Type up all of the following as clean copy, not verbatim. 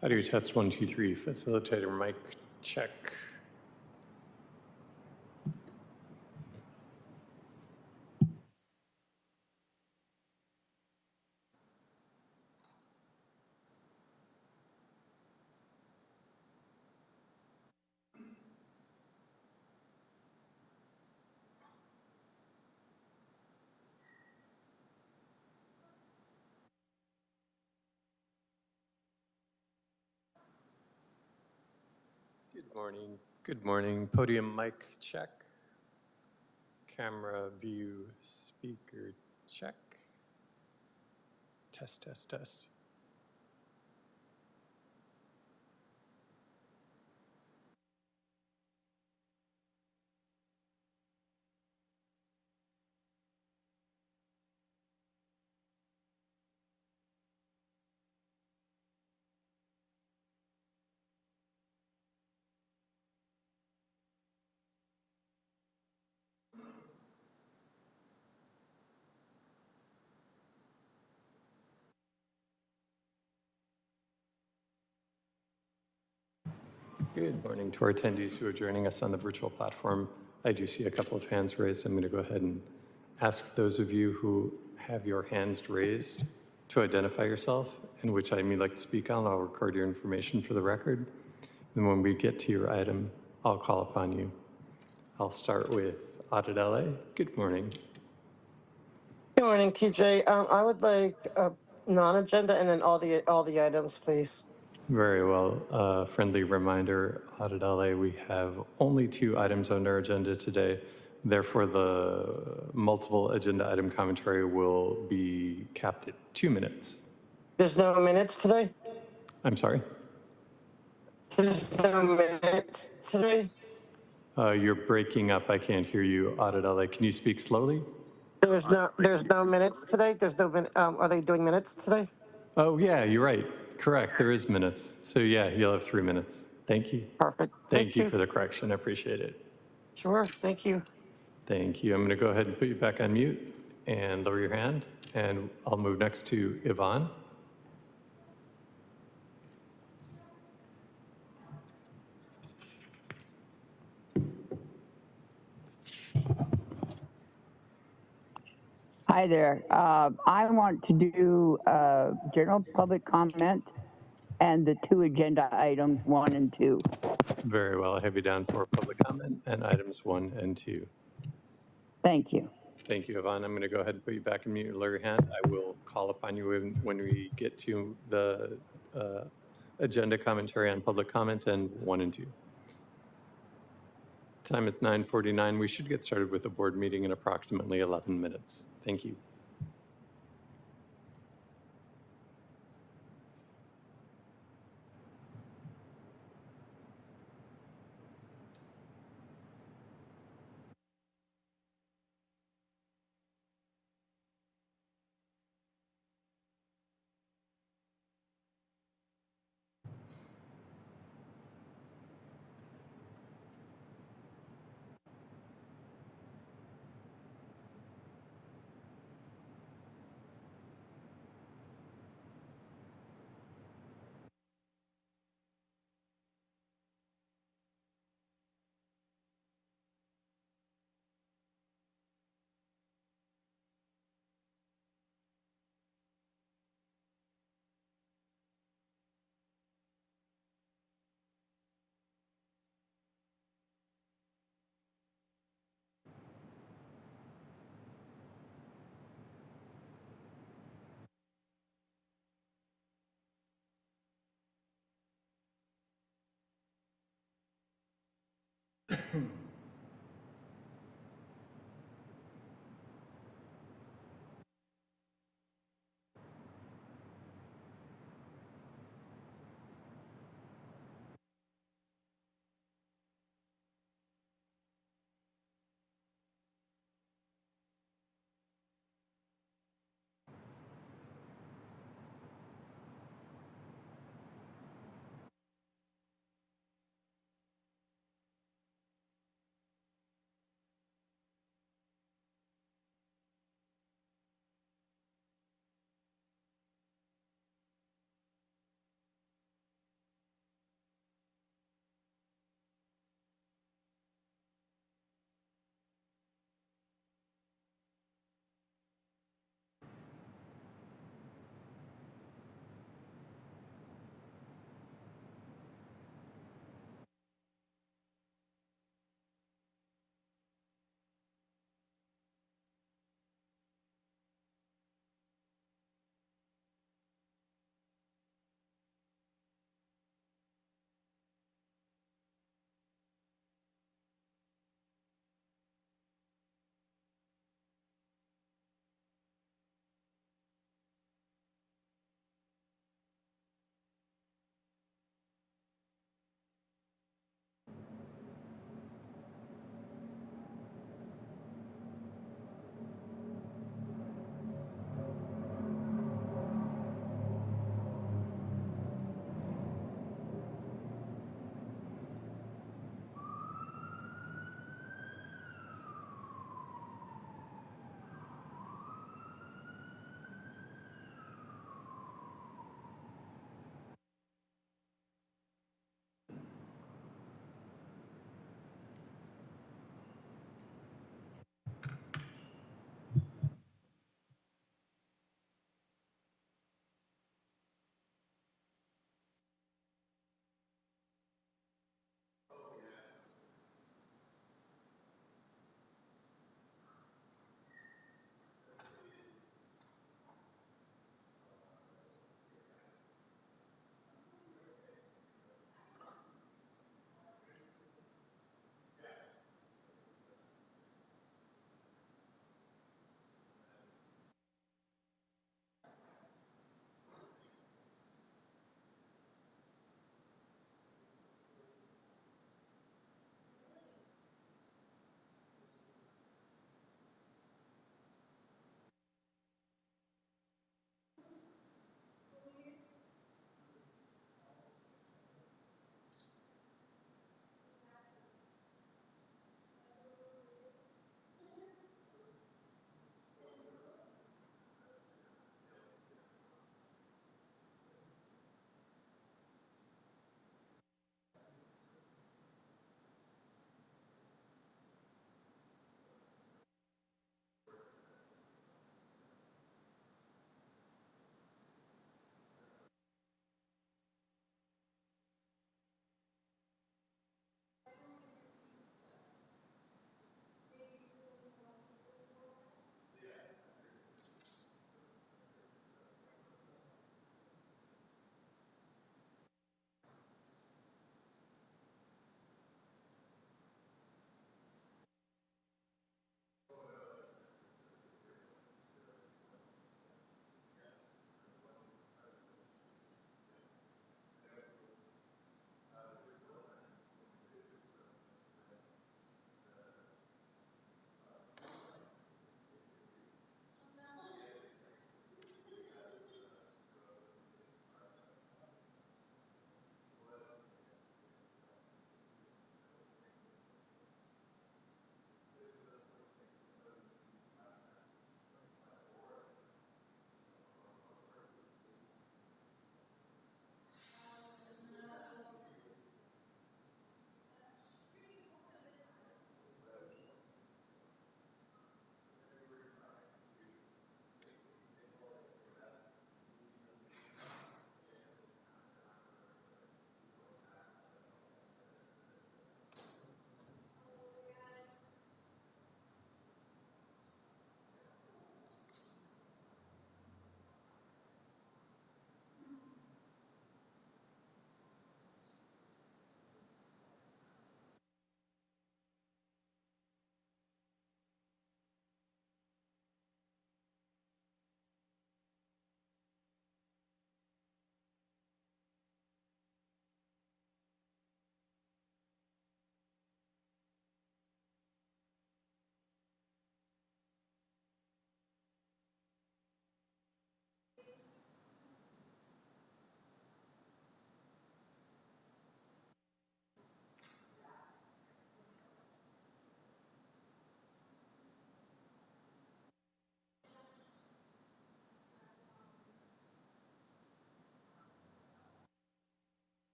Audio test 1, 2, 3. Facilitator mic check. Good morning. Good morning. Podium mic check. Camera view speaker check. Test, test, test. Good morning to our attendees who are joining us on the virtual platform. I do see a couple of hands raised. I'm going to go ahead and ask those of you who have your hands raised to identify yourself and which item you'd like to speak on. I'll record your information for the record. And when we get to your item, I'll call upon you. I'll start with Audit LA. Good morning. Good morning, TJ. I would like a non-agenda and then all the items, please. Very well. Friendly reminder, Audit LA, we have only 2 items on our agenda today. Therefore, the multiple agenda item commentary will be capped at 2 minutes. There's no minutes today? I'm sorry? There's no minutes today? You're breaking up. I can't hear you, Audit LA. Can you speak slowly? There's no minutes today? Are they doing minutes today? Oh, yeah, you're right. Correct. There is minutes. So, yeah, you'll have 3 minutes. Thank you. Perfect. Thank you for the correction. I appreciate it. Sure, thank you. Thank you. I'm going to go ahead and put you back on mute and lower your hand. And I'll move next to Yvonne. Hi there. I want to do general public comment and the 2 agenda items, 1 and 2. Very well. I have you down for public comment and items 1 and 2. Thank you. Thank you, Yvonne. I'm going to go ahead and put you back on mute and lower your hand. I will call upon you when we get to the agenda commentary on public comment and 1 and 2. Time is 9:49. We should get started with the board meeting in approximately 11 minutes. Thank you.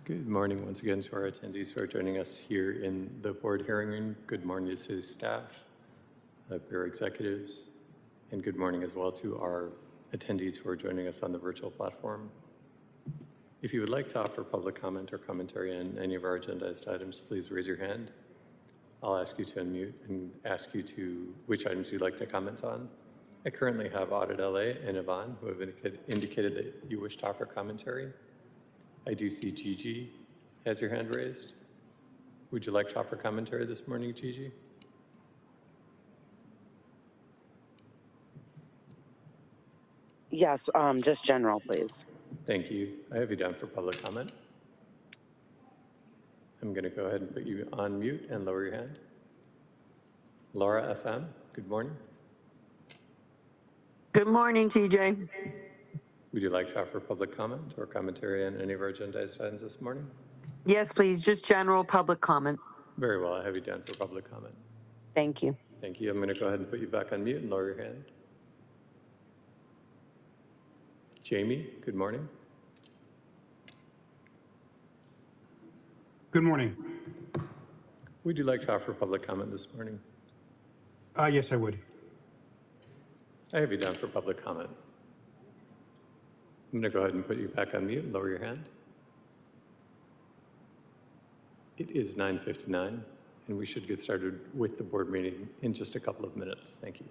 Good morning once again to our attendees who are joining us here in the board hearing room. Good morning to city staff, bureau executives, and good morning as well to our attendees who are joining us on the virtual platform. If you would like to offer public comment or commentary on any of our agendized items, please raise your hand. I'll ask you to unmute and ask you to which items you'd like to comment on. I currently have Audit LA and Yvonne who have indicated that you wish to offer commentary. I do see Gigi has your hand raised. Would you like to offer commentary this morning, Gigi? Yes, just general, please. Thank you. I have you down for public comment. I'm going to go ahead and put you on mute and lower your hand. Laura FM, good morning. Good morning, TJ. Would you like to offer public comment or commentary on any of our agendized items this morning? Yes, please, just general public comment. Very well, I have you down for public comment. Thank you. Thank you. I'm going to go ahead and put you back on mute and lower your hand. Jamie, good morning. Good morning. Would you like to offer public comment this morning? Yes, I would. I have you down for public comment. I'm going to go ahead and put you back on mute and lower your hand. It is 9:59, and we should get started with the board meeting in just a couple of minutes. Thank you.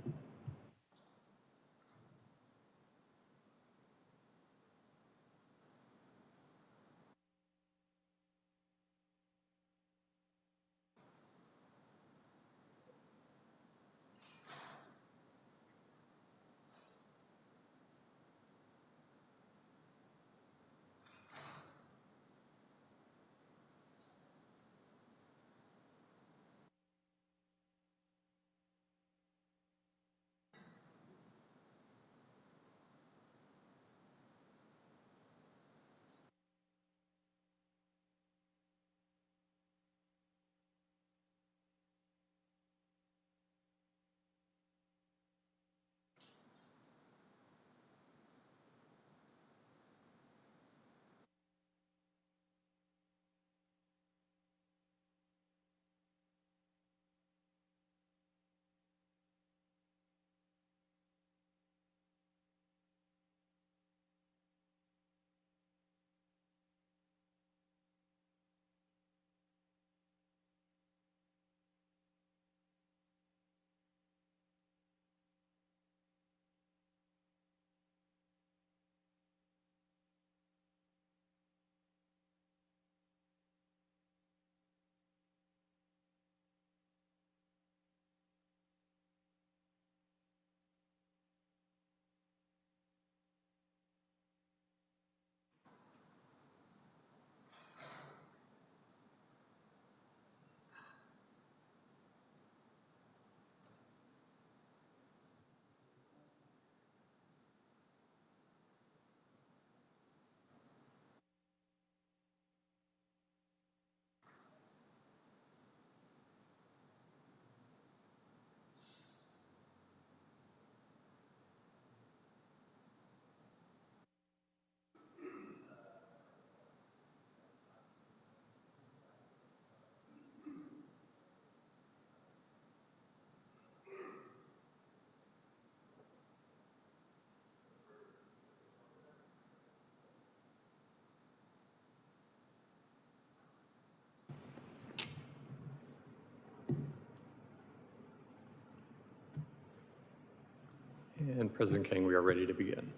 And President Kang, we are ready to begin.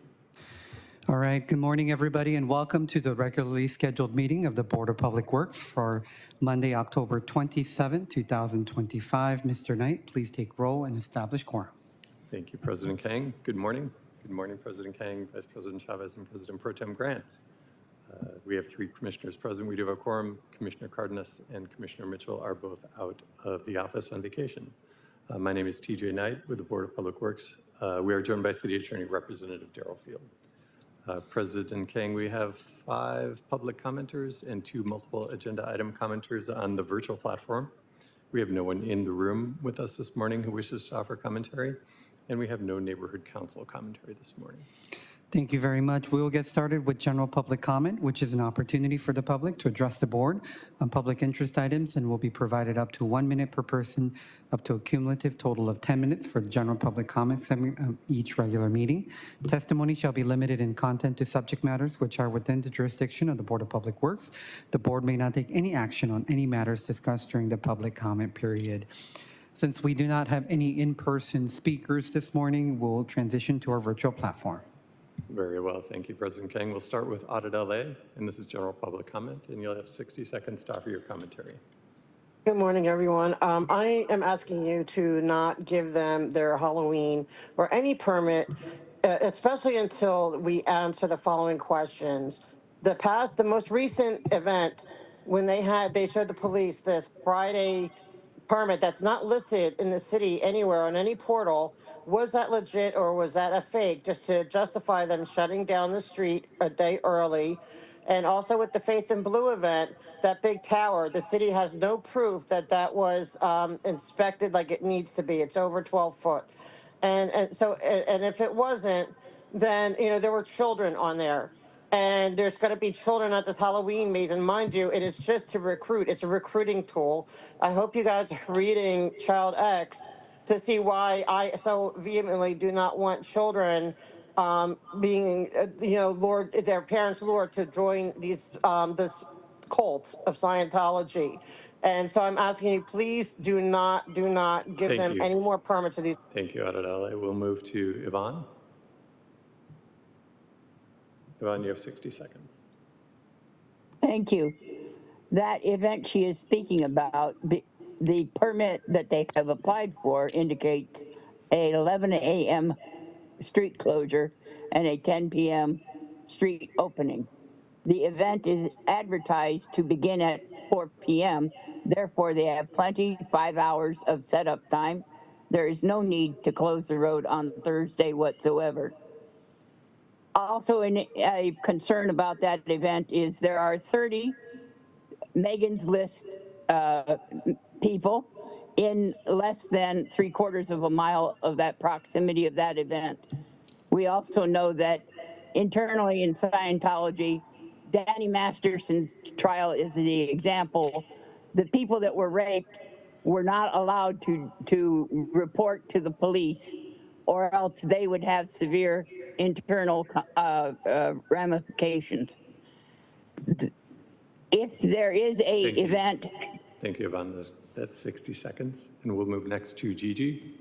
All right, good morning, everybody, and welcome to the regularly scheduled meeting of the Board of Public Works for Monday, October 27, 2025. Mr. Knight, please take roll and establish quorum. Thank you, President Kang. Good morning. Good morning, President Kang, Vice President Chavez, and President Pro Tem Grant. We have 3 commissioners present. We do have a quorum. Commissioner Cardenas and Commissioner Mitchell are both out of the office on vacation. My name is TJ Knight with the Board of Public Works. We are joined by City Attorney Representative Darrell Field. President Kang, we have 5 public commenters and 2 multiple agenda item commenters on the virtual platform. We have no one in the room with us this morning who wishes to offer commentary, and we have no neighborhood council commentary this morning. Thank you very much. We will get started with general public comment, which is an opportunity for the public to address the board on public interest items and will be provided up to 1 minute per person, up to a cumulative total of 10 minutes for the general public comment segment of each regular meeting. Testimony shall be limited in content to subject matters which are within the jurisdiction of the Board of Public Works. The board may not take any action on any matters discussed during the public comment period. Since we do not have any in-person speakers this morning, we'll transition to our virtual platform. Very well, thank you, President Kang. We'll start with Audit LA, and this is general public comment, and you'll have 60 seconds to offer your commentary. Good morning, everyone. I am asking you to not give them their Halloween or any permit, especially until we answer the following questions. The most recent event, when they showed the police this Friday permit that's not listed in the city anywhere on any portal, was that legit or was that a fake just to justify them shutting down the street a day early? And also with the Faith in Blue event, that big tower, the city has no proof that that was inspected like it needs to be. It's over 12 foot. And if it wasn't, then, there were children on there. And there's going to be children at this Halloween maze. And mind you, it is just to recruit. It's a recruiting tool. I hope you guys are reading Child X to see why I so vehemently do not want children being, lured, their parents lured to join this cult of Scientology. And so I'm asking you, please do not give Thank them you. any more permits of these. Thank you, Audit LA. We'll move to Yvonne. Yvonne, you have 60 seconds. Thank you. That event she is speaking about, the permit that they have applied for indicates a 11 a.m. street closure and a 10 p.m. street opening. The event is advertised to begin at 4 p.m. Therefore, they have 5 hours of setup time. There is no need to close the road on Thursday whatsoever. Also, a concern about that event is there are 30 Megan's List people in less than 3/4 of a mile of that proximity of that event. We also know that internally in Scientology, Danny Masterson's trial is the example. The people that were raped were not allowed to report to the police, or else they would have severe internal ramifications. If there is a Thank you. event, Thank you, Yvonne. That's 60 seconds. And we'll move next to Gigi.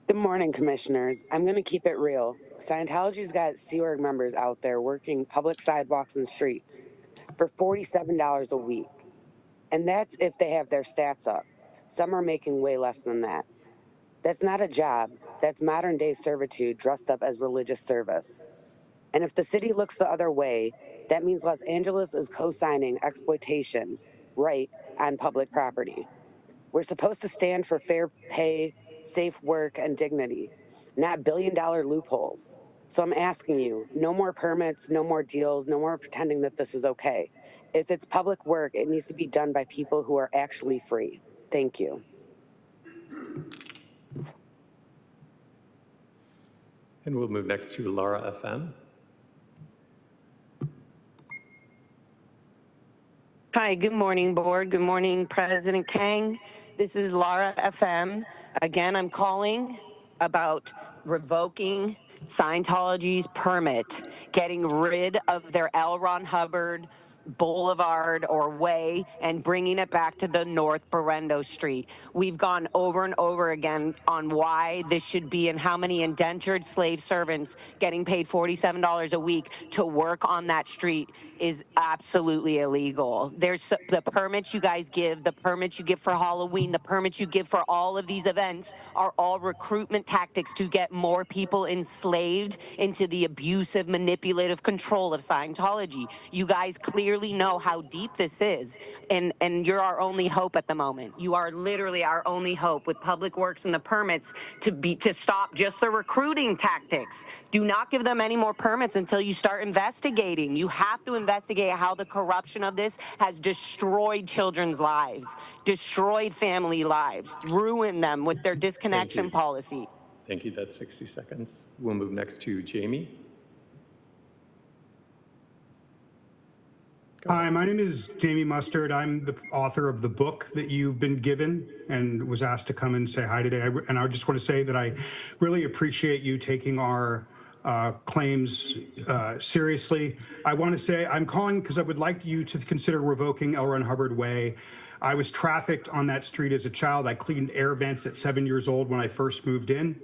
Good morning, commissioners. I'm going to keep it real. Scientology's got Sea Org members out there working public sidewalks and streets for $47 a week. And that's if they have their stats up. Some are making way less than that. That's not a job. That's modern day servitude dressed up as religious service. And if the city looks the other way, that means Los Angeles is co-signing exploitation right on public property. We're supposed to stand for fair pay, safe work, and dignity, not billion-dollar loopholes. So I'm asking you, no more permits, no more deals, no more pretending that this is okay. If it's public work, it needs to be done by people who are actually free. Thank you. And we'll move next to Laura FM. Hi, good morning, board. Good morning, President Kang. This is Laura FM. Again, I'm calling about revoking Scientology's permit, getting rid of their L. Ron Hubbard Boulevard or Way and bringing it back to the North Berendo Street. We've gone over and over again on why this should be and how many indentured slave servants getting paid $47 a week to work on that street is absolutely illegal. There's the permits you guys give, the permits you give for Halloween, the permits you give for all of these events are all recruitment tactics to get more people enslaved into the abusive, manipulative control of Scientology. You guys clearly know how deep this is, and you're our only hope at the moment. You are literally our only hope with Public Works and the permits to stop just the recruiting tactics. Do not give them any more permits until you start investigating. You have to investigate how the corruption of this has destroyed children's lives, destroyed family lives, ruined them with their disconnection policy. Thank you. That's 60 seconds. We'll move next to Jamie. Hi, my name is Jamie Mustard. I'm the author of the book that you've been given and was asked to come and say hi today. And I just want to say that I really appreciate you taking our claims seriously. I want to say I'm calling because I would like you to consider revoking L. Ron Hubbard Way. I was trafficked on that street as a child. I cleaned air vents at 7 years old when I first moved in.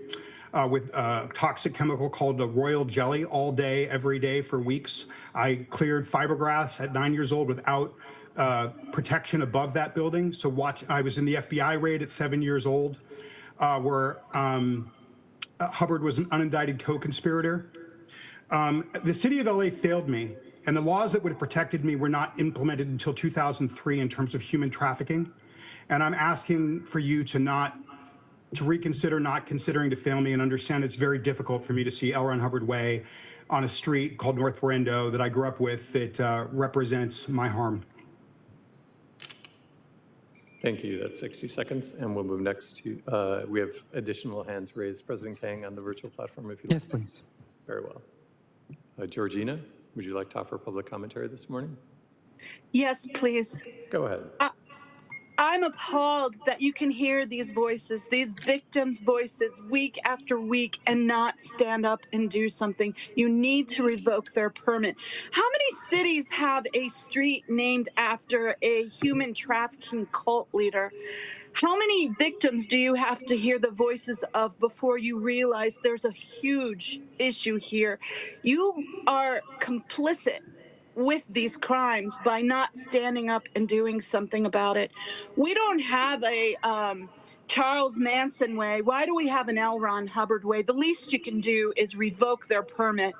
With a toxic chemical called the royal jelly all day, every day for weeks. I cleared fiberglass at 9 years old without protection above that building. So I was in the FBI raid at 7 years old, where Hubbard was an unindicted co-conspirator. The city of LA failed me, and the laws that would have protected me were not implemented until 2003 in terms of human trafficking. And I'm asking for you to reconsider not considering to fail me and understand it's very difficult for me to see L. Ron Hubbard Way on a street called North Berendo that I grew up with that represents my harm. Thank you. That's 60 seconds. And we'll move next to, we have additional hands raised. President Kang on the virtual platform, if you'd like. Yes, please. Very well. Georgina, would you like to offer public commentary this morning? Yes, please. Go ahead. I'm appalled that you can hear these voices, these victims' voices, week after week and not stand up and do something. You need to revoke their permit. How many cities have a street named after a human trafficking cult leader? How many victims do you have to hear the voices of before you realize there's a huge issue here? You are complicit with these crimes by not standing up and doing something about it. We don't have a Charles Manson way. Why do we have an L. Ron Hubbard way? The least you can do is revoke their permit.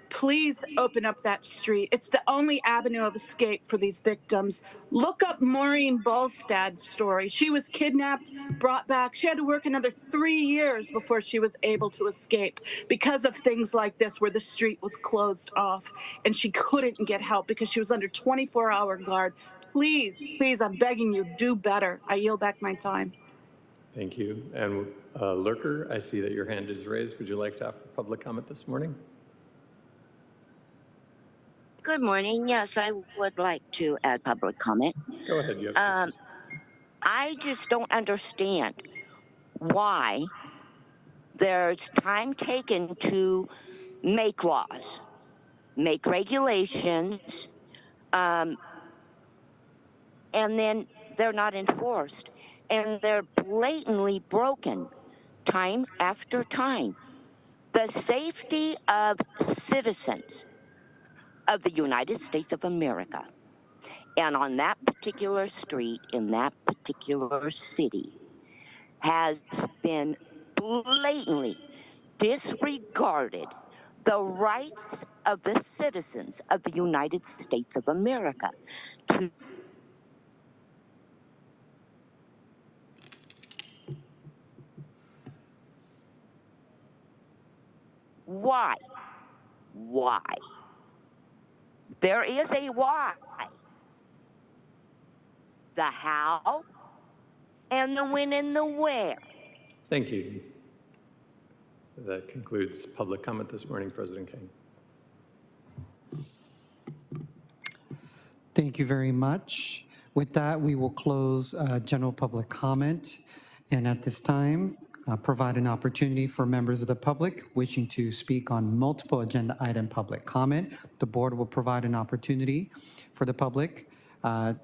Please open up that street. It's the only avenue of escape for these victims. Look up Maureen Ballstad's story. She was kidnapped, brought back. She had to work another 3 years before she was able to escape because of things like this, where the street was closed off and she couldn't get help because she was under 24-hour guard. Please, please, I'm begging you, do better. I yield back my time. Thank you. And Lurker, I see that your hand is raised. Would you like to offer public comment this morning? Good morning. Yes, I would like to add public comment. Go ahead. You have 60 seconds. I just don't understand why there's time taken to make laws, make regulations, and then they're not enforced. And they're blatantly broken time after time. The safety of citizens of the United States of America, and on that particular street in that particular city, has been blatantly disregarded. The rights of the citizens of the United States of America to why? There is a why. The how and the when and the where. Thank you. That concludes public comment this morning, President Kang. Thank you very much. With that, we will close general public comment. And at this time, provide an opportunity for members of the public wishing to speak on multiple agenda item public comment. The board will provide an opportunity for the public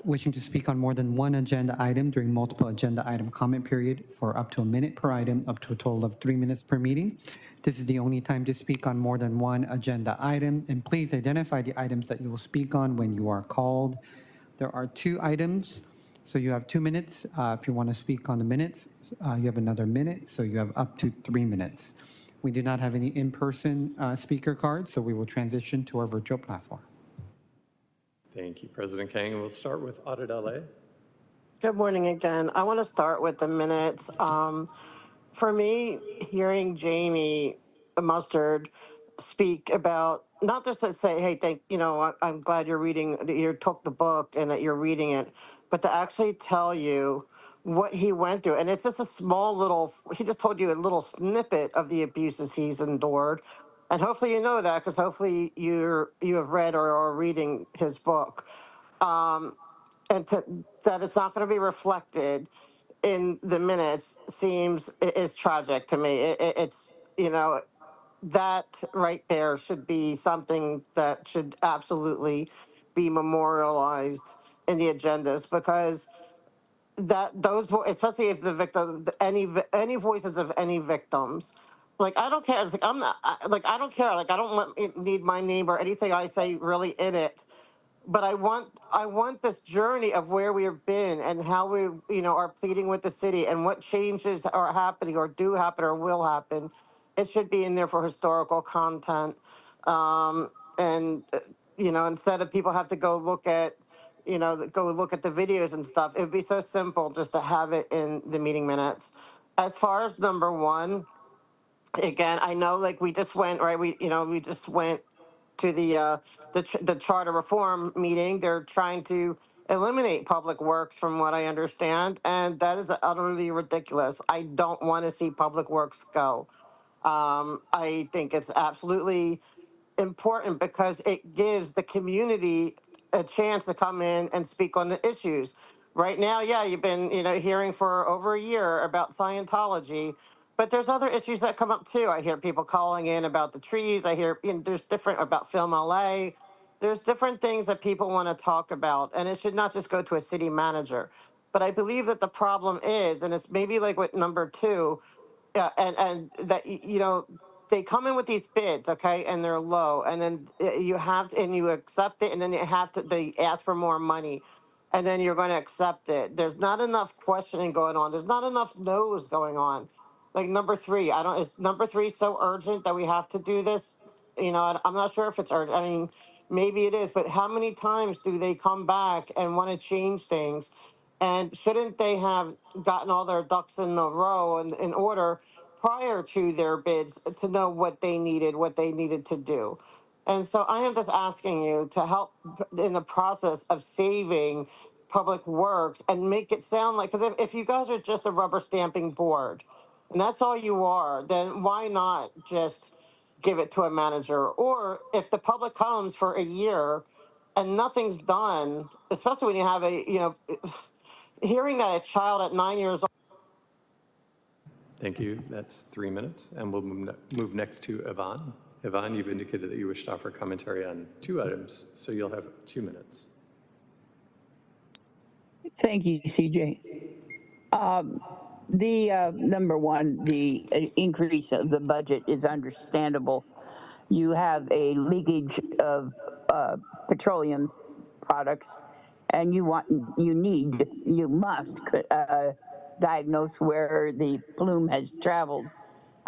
wishing to speak on more than one agenda item during multiple agenda item comment period for up to a minute per item, up to a total of 3 minutes per meeting. This is the only time to speak on more than one agenda item, and please identify the items that you will speak on when you are called. There are 2 items, so you have 2 minutes. If you want to speak on the minutes, you have another minute, so you have up to 3 minutes. We do not have any in-person speaker cards, so we will transition to our virtual platform. Thank you, President Kang. We'll start with Audit LA. Good morning again. I want to start with the minutes. For me, hearing Jamie Mustard speak about, not just to say, hey, I'm glad you're reading, that you took the book and that you're reading it, but to actually tell you what he went through. And it's just a small little, he just told you a little snippet of the abuses he's endured. And hopefully you know that because hopefully you have read or are reading his book. Um, and that it's not going to be reflected in the minutes seems is tragic to me. It's, that right there should be something that should absolutely be memorialized in the agendas because especially if the victim, any voices of any victims, like I don't care. It's like I'm not like I don't care. Like I don't need my name or anything I say really in it, but I want this journey of where we have been and how we are pleading with the city and what changes are happening or do happen or will happen. It should be in there for historical content, and instead of people have to go look at the videos and stuff. It would be so simple just to have it in the meeting minutes. As far as number one, again, I know like we just went right. We just went to the charter reform meeting. They're trying to eliminate public works, from what I understand, and that is utterly ridiculous. I don't want to see public works go. I think it's absolutely important because it gives the community a chance to come in and speak on the issues. Right now, yeah, you've been, hearing for over a year about Scientology, but there's other issues that come up too. I hear people calling in about the trees. I hear there's different about Film LA. There's different things that people want to talk about, and it should not just go to a city manager. But I believe that the problem is, and it's maybe like with number two, yeah, and that they come in with these bids, okay, and they're low, and then you have to, and you accept it, and then they ask for more money, and then you're going to accept it. There's not enough questioning going on. There's not enough no's going on. Like number three, I don't. Is number three so urgent that we have to do this? I'm not sure if it's urgent. I mean, maybe it is, but how many times do they come back and want to change things? And shouldn't they have gotten all their ducks in a row and in order prior to their bids to know what they needed to do? And so I am just asking you to help in the process of saving public works and make it sound like, because if you guys are just a rubber stamping board and that's all you are, then why not just give it to a manager? Or if the public comes for a year and nothing's done, especially when you have hearing that a child at 9 years old. Thank you. That's 3 minutes. And we'll move next to Yvonne. Yvonne, you've indicated that you wish to offer commentary on 2 items, so you'll have 2 minutes. Thank you, CJ. The number one, the increase of the budget is understandable. You have a leakage of petroleum products, and you must diagnose where the plume has traveled.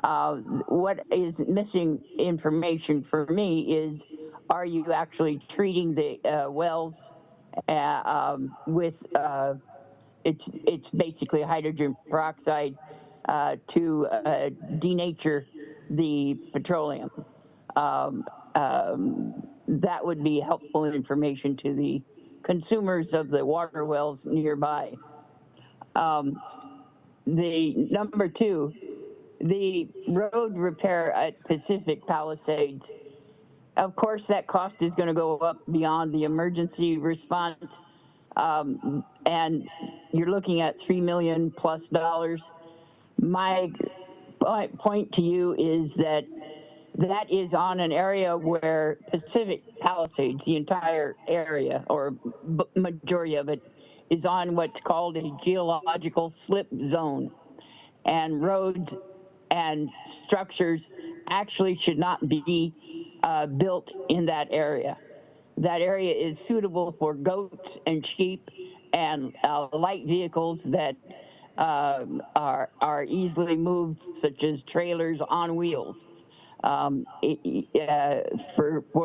What is missing information for me is, are you actually treating the wells with it's basically hydrogen peroxide to denature the petroleum? That would be helpful information to the consumers of the water wells nearby. The number two, the road repair at Pacific Palisades. Of course, that cost is going to go up beyond the emergency response, and you're looking at $3 million plus. My point to you is that is on an area where Pacific Palisades, the entire area or majority of it, is on what's called a geological slip zone, and roads and structures actually should not be built in that area. That area is suitable for goats and sheep and light vehicles that are easily moved, such as trailers on wheels. For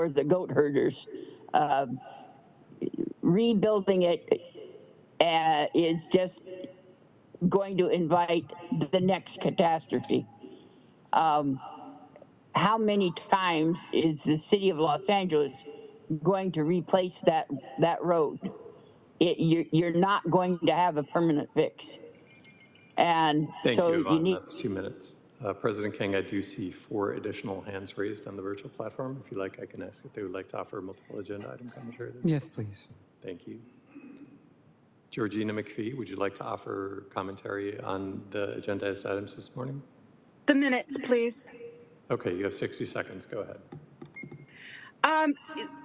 the goat herders, rebuilding it is just going to invite the next catastrophe. How many times is the city of Los Angeles going to replace that road? You're not going to have a permanent fix. And Thank so you, you Yvonne. need, That's 2 minutes. President King, I do see 4 additional hands raised on the virtual platform. If you like, I can ask if they would like to offer multiple agenda item commentary. Yes, please. Thank you. Georgina McPhee, would you like to offer commentary on the agendized items this morning? The minutes, please. Okay, you have 60 seconds. Go ahead.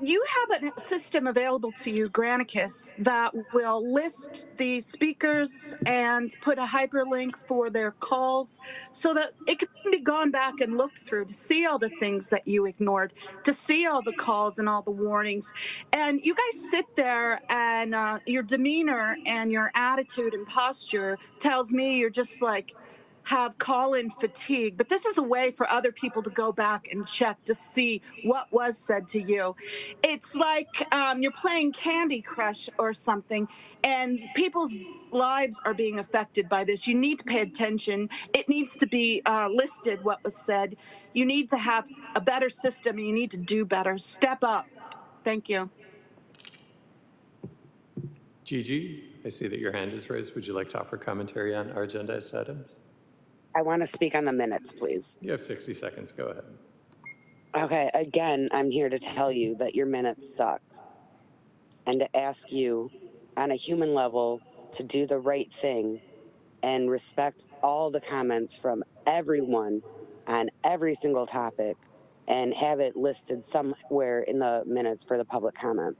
You have a system available to you, Granicus, that will list the speakers and put a hyperlink for their calls so that it can be gone back and looked through to see all the things that you ignored, to see all the calls and all the warnings. And you guys sit there and your demeanor and your attitude and posture tells me you're just like, have call-in fatigue, but this is a way for other people to go back and check to see what was said to you. It's like you're playing Candy Crush or something, and people's lives are being affected by this. You need to pay attention. It needs to be listed what was said. You need to have a better system, and you need to do better. Step up. Thank you. Gigi, I see that your hand is raised. Would you like to offer commentary on our agendized items? I want to speak on the minutes, please. You have 60 seconds. Go ahead. Okay, again, I'm here to tell you that your minutes suck and to ask you on a human level to do the right thing and respect all the comments from everyone on every single topic and have it listed somewhere in the minutes for the public comment.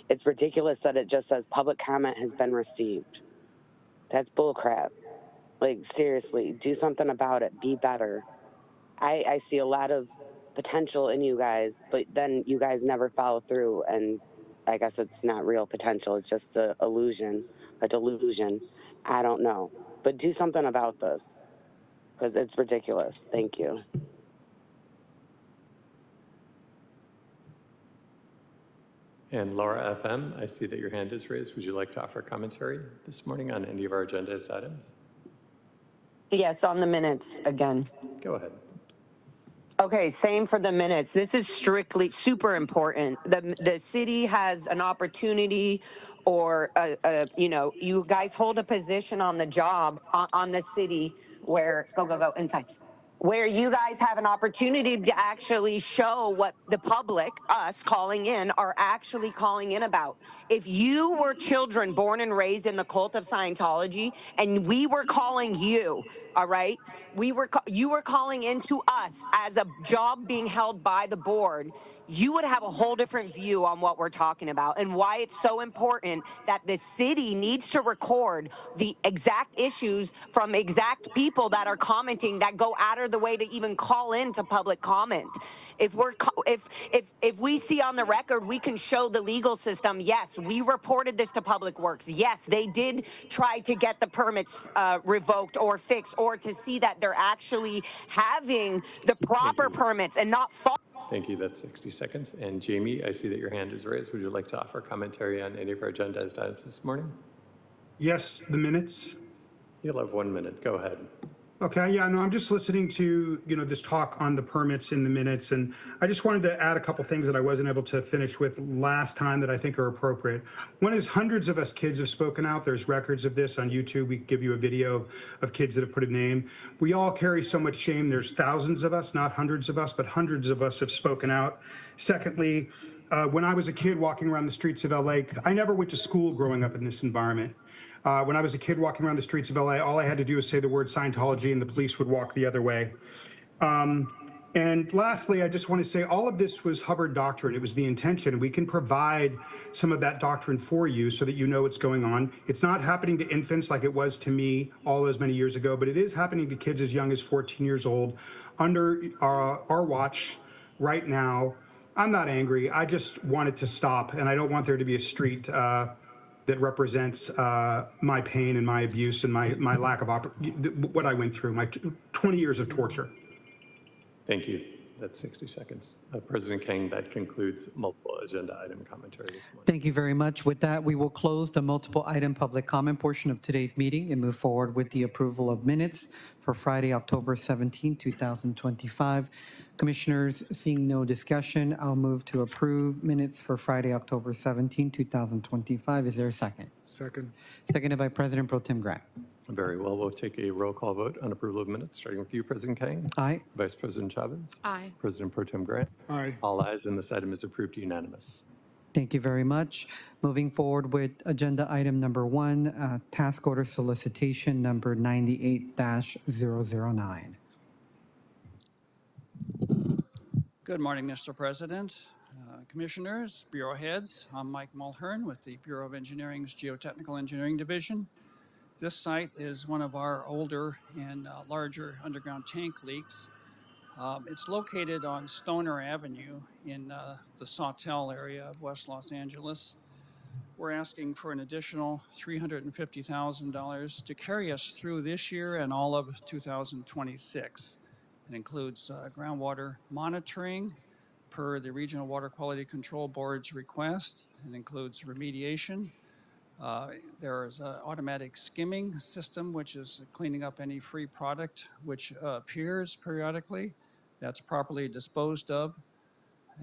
It's ridiculous that it just says public comment has been received. That's bullcrap. Like, seriously, do something about it. Be better. I see a lot of potential in you guys, but then you guys never follow through. And I guess it's not real potential. It's just a delusion. I don't know. But do something about this because it's ridiculous. Thank you. And Laura FM, I see that your hand is raised. Would you like to offer commentary this morning on any of our agendized items? Yes, on the minutes again. Go ahead. Okay, same for the minutes. This is strictly super important. The city has an opportunity, or you guys hold a position on the job on the city where go inside, where you guys have an opportunity to actually show what the public, us calling in, are actually calling in about. If you were children born and raised in the cult of Scientology and we were calling you, all right, you were calling into us as a job being held by the board, you would have a whole different view on what we're talking about and why it's so important that the city needs to record the exact issues from exact people that are commenting that go out of the way to even call in to public comment. If we see on the record, we can show the legal system, yes, we reported this to Public Works. Yes, they did try to get the permits revoked or fixed, or to see that they're actually having the proper permits and not Thank you. That's 60 seconds. And Jamie, I see that your hand is raised. Would you like to offer commentary on any of our agendized items this morning? Yes, the minutes. You'll have 1 minute. Go ahead. Okay, yeah, no, I'm just listening to, this talk on the permits in the minutes, and I just wanted to add a couple things that I wasn't able to finish with last time that I think are appropriate. One is hundreds of us kids have spoken out. There's records of this on YouTube. We give you a video of kids that have put a name. We all carry so much shame. There's thousands of us, not hundreds of us, but hundreds of us have spoken out. Secondly, when I was a kid walking around the streets of LA, I never went to school growing up in this environment. When I was a kid walking around the streets of LA, all I had to do was say the word Scientology and the police would walk the other way. And lastly, I just want to say all of this was Hubbard doctrine. It was the intention. We can provide some of that doctrine for you so that you know what's going on. It's not happening to infants like it was to me all those many years ago, but it is happening to kids as young as 14 years old under our watch right now. I'm not angry. I just want it to stop, and I don't want there to be a street that represents my pain and my abuse and my lack of what I went through, my 20 years of torture. Thank you. That's 60 seconds. President King, that concludes multiple agenda item commentary this morning. Thank you very much. With that, we will close the multiple item public comment portion of today's meeting and move forward with the approval of minutes for Friday, October 17, 2025. Commissioners, seeing no discussion, I'll move to approve minutes for Friday, October 17, 2025. Is there a second? Second. Seconded by President Pro Tem Grant. Very well. We'll take a roll call vote on approval of minutes, starting with you, President Kang. Aye. Vice President Chavez. Aye. President Pro Tem Grant. Aye. All ayes, and this item is approved unanimous. Thank you very much. Moving forward with agenda item number 1, task order solicitation number 98-009. Good morning, Mr. President, Commissioners, Bureau heads. I'm Mike Mulhern with the Bureau of Engineering's Geotechnical Engineering Division. This site is one of our older and larger underground tank leaks. It's located on Stoner Avenue in the Sawtell area of West Los Angeles. We're asking for an additional $350,000 to carry us through this year and all of 2026. It includes groundwater monitoring per the Regional Water Quality Control Board's request. It includes remediation. There is an automatic skimming system, which is cleaning up any free product which appears periodically. That's properly disposed of.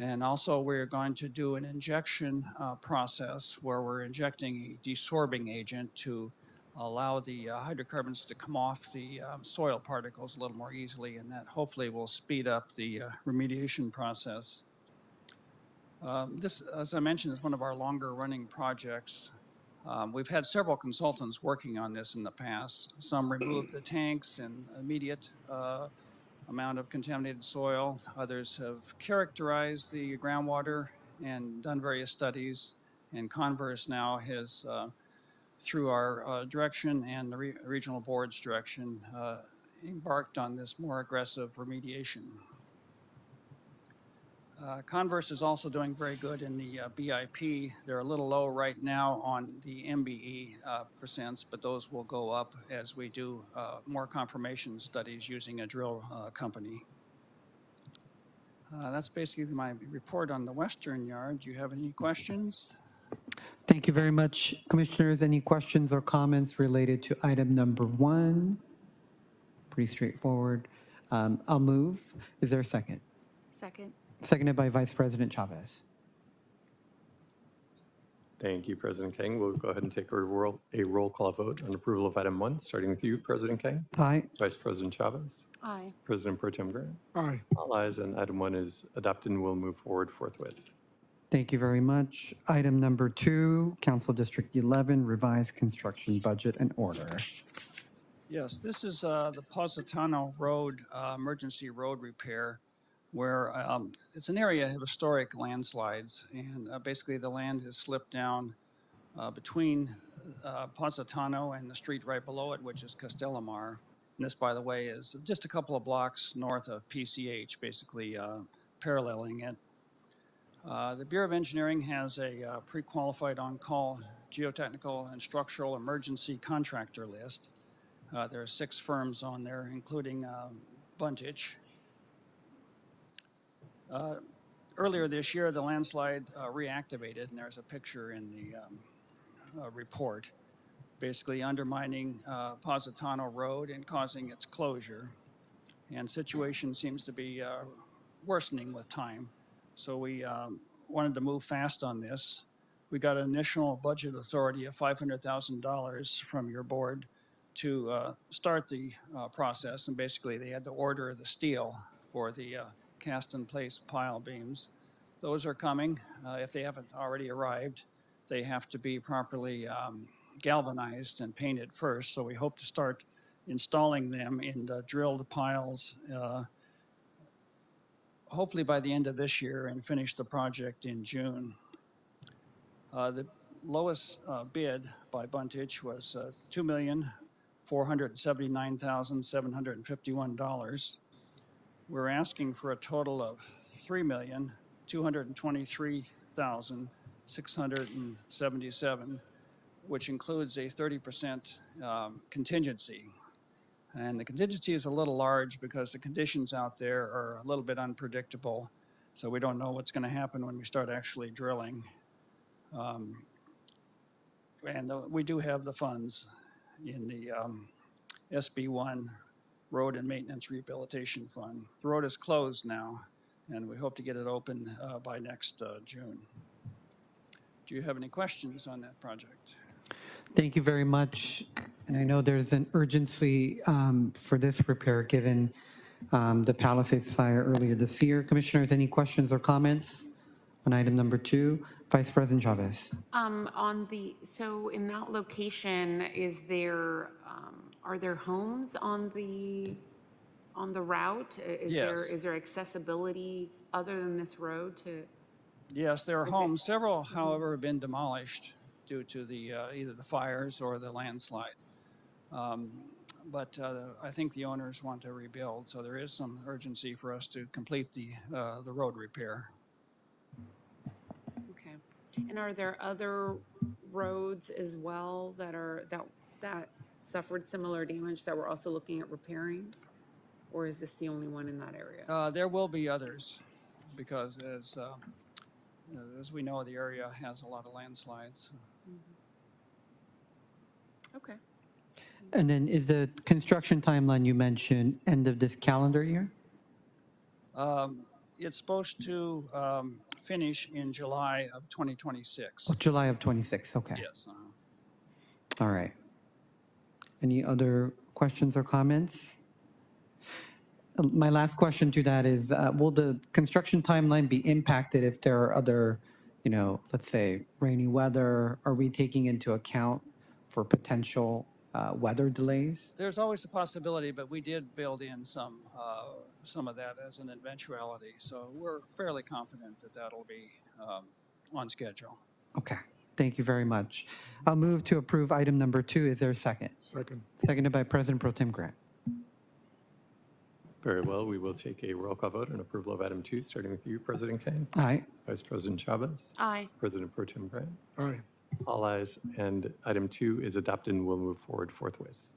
And also we're going to do an injection process where we're injecting a desorbing agent to allow the hydrocarbons to come off the soil particles a little more easily, and that hopefully will speed up the remediation process. This, as I mentioned, is one of our longer running projects. We've had several consultants working on this in the past. Some removed the tanks and immediate amount of contaminated soil. Others have characterized the groundwater and done various studies. And Converse now has, through our direction and the regional board's direction, embarked on this more aggressive remediation. Converse is also doing very good in the BIP. They're a little low right now on the MBE percents, but those will go up as we do more confirmation studies using a drill company. That's basically my report on the Western Yard. Do you have any questions? Thank you very much. Commissioners, any questions or comments related to item number 1? Pretty straightforward. I'll move. Is there a second? Second. Seconded by Vice President Chavez. Thank you, President Kang. We'll go ahead and take a roll call vote on approval of item 1, starting with you, President Kang. Aye. Vice President Chavez. Aye. President Pro Tem Grant. Aye. All ayes, and item 1 is adopted and will move forward forthwith. Thank you very much. Item number 2, Council District 11, revised construction budget and order. Yes, this is the Positano Road emergency road repair, where it's an area of historic landslides, and basically the land has slipped down between Positano and the street right below it, which is Castellamar. And this, by the way, is just a couple of blocks north of PCH, basically paralleling it. The Bureau of Engineering has a pre-qualified on-call geotechnical and structural emergency contractor list. There are 6 firms on there, including Buntich. Earlier this year, the landslide reactivated, and there's a picture in the report, basically undermining Positano Road and causing its closure. And situation seems to be worsening with time. So we wanted to move fast on this. We got an initial budget authority of $500,000 from your board to start the process, and basically they had to order the steel for the cast-in-place pile beams. Those are coming. If they haven't already arrived, they have to be properly galvanized and painted first. So we hope to start installing them in the drilled piles hopefully by the end of this year and finish the project in June. The lowest bid by Buntich was $2,479,751. We're asking for a total of $3,223,677, which includes a 30% contingency. And the contingency is a little large because the conditions out there are a little bit unpredictable. So we don't know what's going to happen when we start actually drilling. We do have the funds in the SB1 Road and Maintenance Rehabilitation Fund. The road is closed now, and we hope to get it open by next June. Do you have any questions on that project? Thank you very much. And I know there's an urgency for this repair given the Palisades fire earlier this year. Commissioners, any questions or comments on item number 2? Vice President Chavez. So in that location, are there homes on the route? Yes. Is there accessibility other than this road to? Yes, there are homes. Several, however, have been demolished due to the either the fires or the landslide. But I think the owners want to rebuild, so there is some urgency for us to complete the road repair. Okay. And are there other roads as well that suffered similar damage that we're also looking at repairing? Or is this the only one in that area? There will be others because as we know, the area has a lot of landslides. Okay. And then is the construction timeline you mentioned end of this calendar year? It's supposed to finish in July of 2026. Oh, July of 26, okay. Yes. All right. Any other questions or comments? My last question to that is, will the construction timeline be impacted if there are other, let's say, rainy weather? Are we taking into account for potential weather delays? There's always a possibility, but we did build in some of that as an eventuality. So we're fairly confident that that'll be on schedule. Okay. Thank you very much. I'll move to approve item number 2. Is there a second? Second. Seconded by President Pro Tem Grant. Very well, we will take a roll call vote on approval of item 2, starting with you, President Kane. Aye. Vice President Chavez. Aye. President Pro Tem Grant. Aye. All ayes, and item 2 is adopted and will move forward forthwith.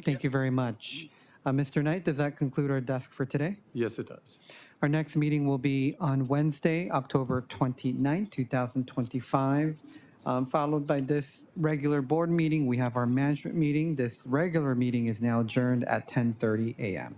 Thank you very much. Mr. Knight, does that conclude our desk for today? Yes, it does. Our next meeting will be on Wednesday, October 29, 2025. Followed by this regular board meeting, we have our management meeting. This regular meeting is now adjourned at 10:30 a.m.